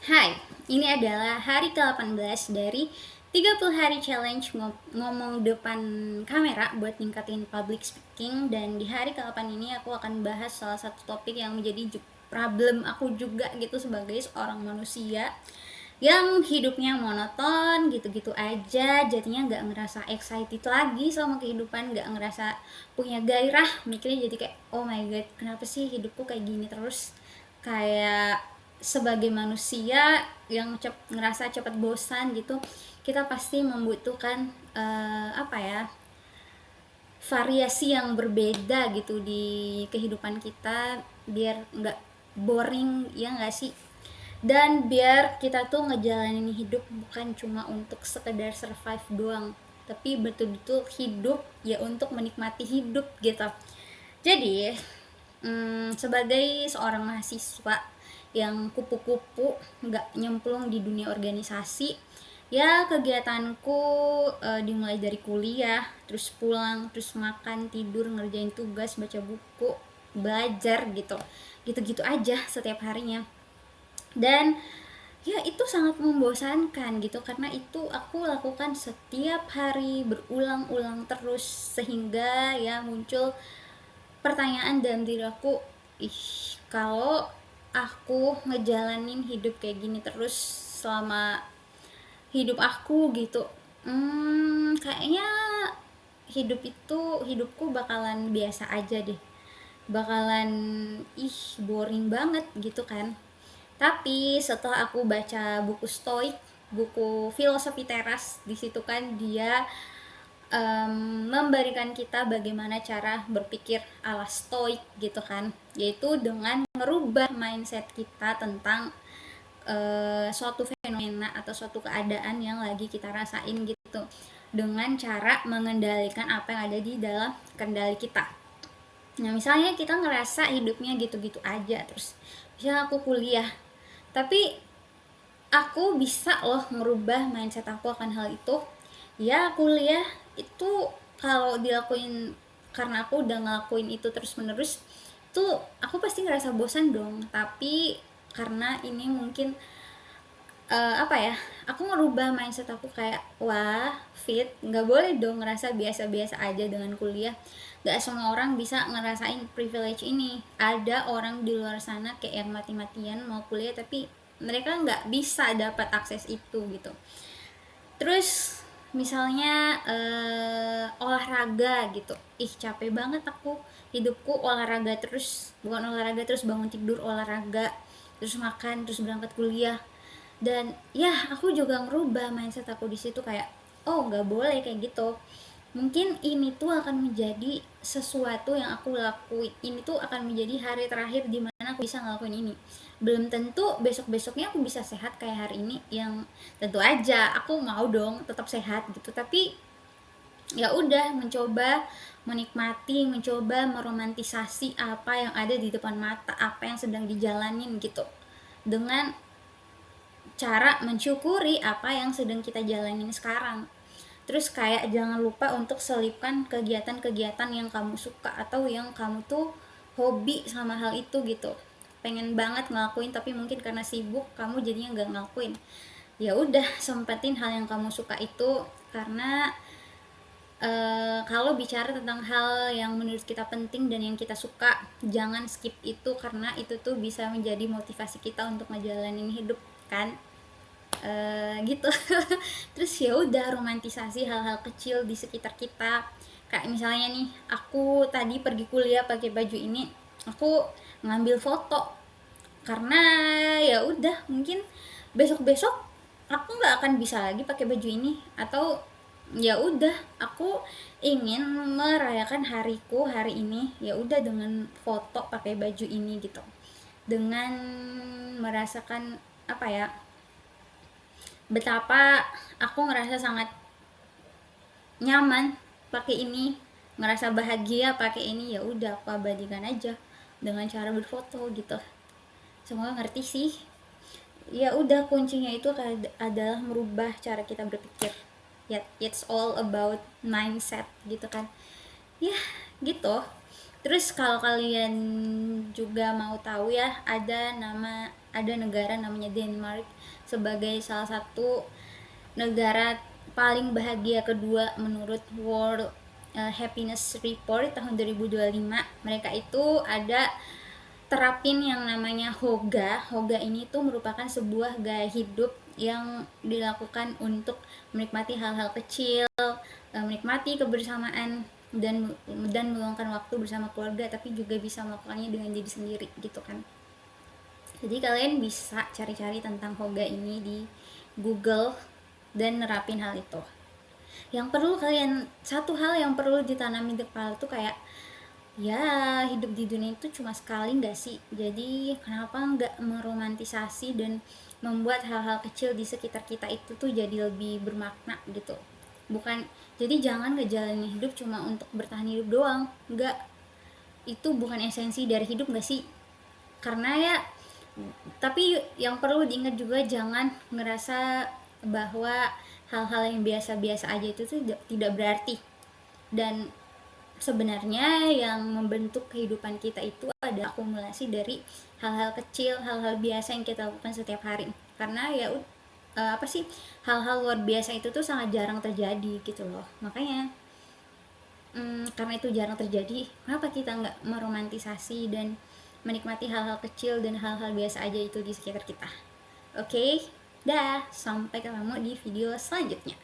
Hai, ini adalah hari ke-18 dari 30 hari challenge ngomong depan kamera buat ningkatin public speaking. Dan di hari ke-8 ini aku akan bahas salah satu topik yang menjadi problem aku juga gitu sebagai seorang manusia yang hidupnya monoton gitu-gitu aja, jadinya nggak ngerasa excited lagi sama kehidupan, nggak ngerasa punya gairah mikirnya, jadi kayak oh my god, kenapa sih hidupku kayak gini terus. Kayak sebagai manusia yang ngerasa cepat bosan gitu, kita pasti membutuhkan apa ya, variasi yang berbeda gitu di kehidupan kita biar nggak boring, ya nggak sih. Dan biar kita tuh ngejalanin hidup bukan cuma untuk sekedar survive doang, tapi betul-betul hidup ya untuk menikmati hidup gitu. Jadi sebagai seorang mahasiswa yang kupu-kupu nggak nyemplung di dunia organisasi, ya kegiatanku dimulai dari kuliah, terus pulang, terus makan, tidur, ngerjain tugas, baca buku, belajar gitu, gitu-gitu aja setiap harinya. Dan ya itu sangat membosankan gitu, karena itu aku lakukan setiap hari berulang-ulang terus, sehingga ya muncul pertanyaan dalam diri aku, ih, kalau aku ngejalanin hidup kayak gini terus selama hidup aku gitu, kayaknya hidupku bakalan biasa aja deh, bakalan boring banget gitu kan. Tapi setelah aku baca buku Stoik, buku filosofi teras, di situ kan dia memberikan kita bagaimana cara berpikir ala stoik gitu kan, yaitu dengan merubah mindset kita tentang suatu fenomena atau suatu keadaan yang lagi kita rasain gitu, dengan cara mengendalikan apa yang ada di dalam kendali kita. Nah misalnya kita ngerasa hidupnya gitu-gitu aja terus, misalnya aku kuliah, tapi aku bisa loh merubah mindset aku akan hal itu. Ya kuliah itu kalau dilakuin, karena aku udah ngelakuin itu terus menerus tuh, aku pasti ngerasa bosan dong. Tapi karena ini mungkin apa ya, aku ngerubah mindset aku kayak wah fit, nggak boleh dong ngerasa biasa-biasa aja dengan kuliah. Nggak semua orang bisa ngerasain privilege ini. Ada orang di luar sana kayak yang mati-matian mau kuliah tapi mereka nggak bisa dapat akses itu gitu. Terus misalnya olahraga gitu, capek banget aku, hidupku olahraga terus, bukan olahraga terus bangun tidur, olahraga terus makan terus berangkat kuliah. Dan ya aku juga ngerubah mindset aku di situ kayak oh nggak boleh kayak gitu. Mungkin ini tuh akan menjadi sesuatu yang aku lakuin, ini tuh akan menjadi hari terakhir di mana aku bisa ngelakuin ini. Belum tentu besok besoknya aku bisa sehat kayak hari ini, yang tentu aja aku mau dong tetap sehat gitu. Tapi ya udah, mencoba menikmati, mencoba meromantisasi apa yang ada di depan mata, apa yang sedang dijalanin gitu, dengan cara mensyukuri apa yang sedang kita jalanin sekarang. Terus kayak jangan lupa untuk selipkan kegiatan-kegiatan yang kamu suka atau yang kamu tuh hobi sama hal itu gitu. Pengen banget ngelakuin tapi mungkin karena sibuk kamu jadinya nggak ngelakuin. Ya udah, sempetin hal yang kamu suka itu, karena kalau bicara tentang hal yang menurut kita penting dan yang kita suka, jangan skip itu, karena itu tuh bisa menjadi motivasi kita untuk ngejalanin hidup kan. Gitu. Terus ya udah, romantisasi hal-hal kecil di sekitar kita, kayak misalnya nih aku tadi pergi kuliah pakai baju ini, aku ngambil foto karena ya udah, mungkin besok-besok aku nggak akan bisa lagi pakai baju ini, atau ya udah aku ingin merayakan hariku hari ini, ya udah dengan foto pakai baju ini gitu, dengan merasakan apa ya, betapa aku ngerasa sangat nyaman pakai ini, ngerasa bahagia pakai ini, ya udah aku abadikan aja dengan cara berfoto gitu. Semoga ngerti sih. Ya udah, kuncinya itu adalah merubah cara kita berpikir. Ya, it's all about mindset gitu kan. Ya, gitu. Terus kalau kalian juga mau tahu ya, ada nama ada negara namanya Denmark sebagai salah satu negara paling bahagia kedua menurut World Happiness Report tahun 2025. Mereka itu ada terapin yang namanya Hoga. Hoga ini tuh merupakan sebuah gaya hidup yang dilakukan untuk menikmati hal-hal kecil, menikmati kebersamaan dan meluangkan waktu bersama keluarga, tapi juga bisa melakukannya dengan diri sendiri gitu kan. Jadi kalian bisa cari-cari tentang Hoga ini di Google dan nerapin hal itu. Satu hal yang perlu ditanami di kepala tuh kayak, ya hidup di dunia itu cuma sekali nggak sih, jadi kenapa nggak meromantisasi dan membuat hal-hal kecil di sekitar kita itu tuh jadi lebih bermakna gitu. Bukan, jadi jangan ngejalanin hidup cuma untuk bertahan hidup doang, nggak, itu bukan esensi dari hidup nggak sih? Karena ya, tapi yang perlu diingat juga, jangan ngerasa bahwa hal-hal yang biasa-biasa aja itu tuh tidak berarti. Dan sebenarnya yang membentuk kehidupan kita itu ada akumulasi dari hal-hal kecil, hal-hal biasa yang kita lakukan setiap hari. Karena ya apa sih, hal-hal luar biasa itu tuh sangat jarang terjadi gitu loh. Makanya karena itu jarang terjadi, kenapa kita nggak meromantisasi dan menikmati hal-hal kecil dan hal-hal biasa aja itu di sekitar kita. Oke, dah, sampai ketemu di video selanjutnya.